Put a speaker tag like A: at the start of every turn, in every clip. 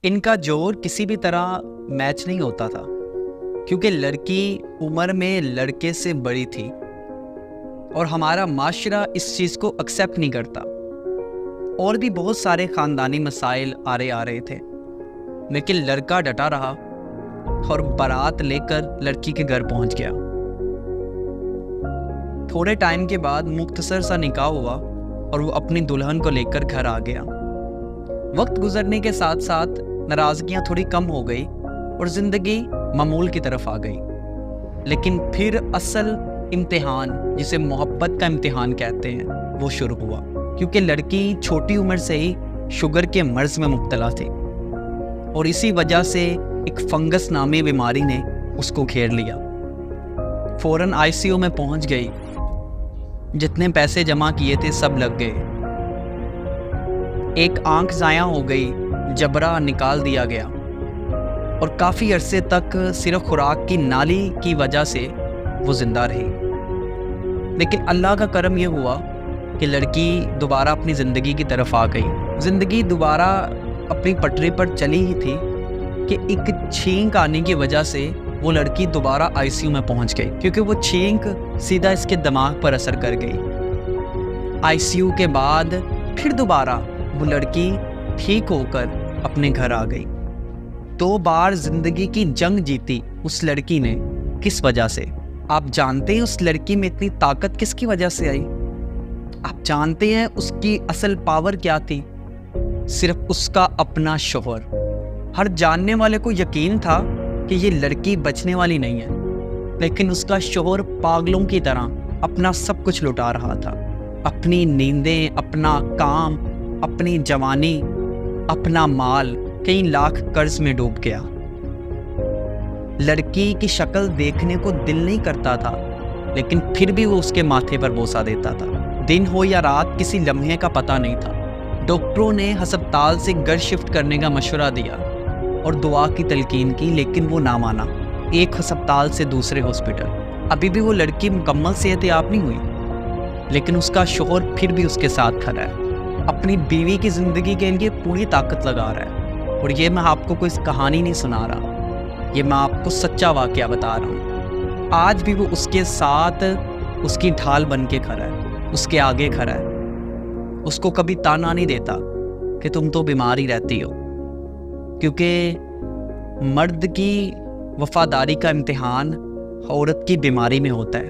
A: ان کا جوڑ کسی بھی طرح میچ نہیں ہوتا تھا، کیونکہ لڑکی عمر میں لڑکے سے بڑی تھی اور ہمارا معاشرہ اس چیز کو ایکسیپٹ نہیں کرتا۔ اور بھی بہت سارے خاندانی مسائل آ رہے تھے، لیکن لڑکا ڈٹا رہا اور بارات لے کر لڑکی کے گھر پہنچ گیا۔ تھوڑے ٹائم کے بعد مختصر سا نکاح ہوا اور وہ اپنی دلہن کو لے کر گھر آ گیا۔ وقت گزرنے کے ساتھ ساتھ ناراضگیاں تھوڑی کم ہو گئی اور زندگی معمول کی طرف آ گئی، لیکن پھر اصل امتحان، جسے محبت کا امتحان کہتے ہیں، وہ شروع ہوا، کیونکہ لڑکی چھوٹی عمر سے ہی شوگر کے مرض میں مبتلا تھی اور اسی وجہ سے ایک فنگس نامی بیماری نے اس کو گھیر لیا۔ فوراً ICU میں پہنچ گئی، جتنے پیسے جمع کیے تھے سب لگ گئے، ایک آنکھ ضائع ہو گئی، جبرا نکال دیا گیا اور کافی عرصے تک صرف خوراک کی نالی کی وجہ سے وہ زندہ رہی۔ لیکن اللہ کا کرم یہ ہوا کہ لڑکی دوبارہ اپنی زندگی کی طرف آ گئی۔ زندگی دوبارہ اپنی پٹری پر چلی ہی تھی کہ ایک چھینک آنے کی وجہ سے وہ لڑکی دوبارہ ICU میں پہنچ گئی، کیونکہ وہ چھینک سیدھا اس کے دماغ پر اثر کر گئی۔ ICU کے بعد پھر دوبارہ وہ لڑکی ٹھیک ہو کر اپنے گھر آ گئی۔ 2 بار زندگی کی جنگ جیتی اس لڑکی نے، کس وجہ سے؟ آپ جانتے ہیں اس لڑکی میں اتنی طاقت کس کی وجہ سے آئی؟ آپ جانتے ہیں اس کی اصل پاور کیا تھی؟ صرف اس کا اپنا شوہر۔ ہر جاننے والے کو یقین تھا کہ یہ لڑکی بچنے والی نہیں ہے، لیکن اس کا شوہر پاگلوں کی طرح اپنا سب کچھ لٹا رہا تھا، اپنی نیندیں، اپنا کام، اپنی جوانی، اپنا مال کئی لاکھ قرض میں ڈوب گیا۔ لڑکی کی شکل دیکھنے کو دل نہیں کرتا تھا، لیکن پھر بھی وہ اس کے ماتھے پر بوسہ دیتا تھا۔ دن ہو یا رات، کسی لمحے کا پتہ نہیں تھا۔ ڈاکٹروں نے ہسپتال سے گھر شفٹ کرنے کا مشورہ دیا اور دعا کی تلقین کی، لیکن وہ نہ مانا۔ ایک ہسپتال سے دوسرے ہاسپٹل، ابھی بھی وہ لڑکی مکمل صحت یاب نہیں ہوئی، لیکن اس کا شوہر پھر بھی اس کے ساتھ کھڑا ہے، اپنی بیوی کی زندگی کے لیے پوری طاقت لگا رہا ہے۔ اور یہ میں آپ کو کوئی کہانی نہیں سنا رہا، یہ میں آپ کو سچا واقعہ بتا رہا ہوں۔ آج بھی وہ اس کے ساتھ اس کی ڈھال بن کے کھڑا ہے، اس کے آگے کھڑا ہے، اس کو کبھی تانا نہیں دیتا کہ تم تو بیمار ہی رہتی ہو، کیونکہ مرد کی وفاداری کا امتحان عورت کی بیماری میں ہوتا ہے،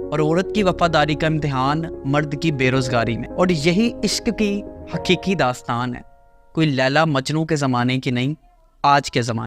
A: اور عورت کی وفاداری کا امتحان مرد کی بے روزگاری میں۔ اور یہی عشق کی حقیقی داستان ہے، کوئی لیلا مجنوں کے زمانے کی نہیں، آج کے زمانے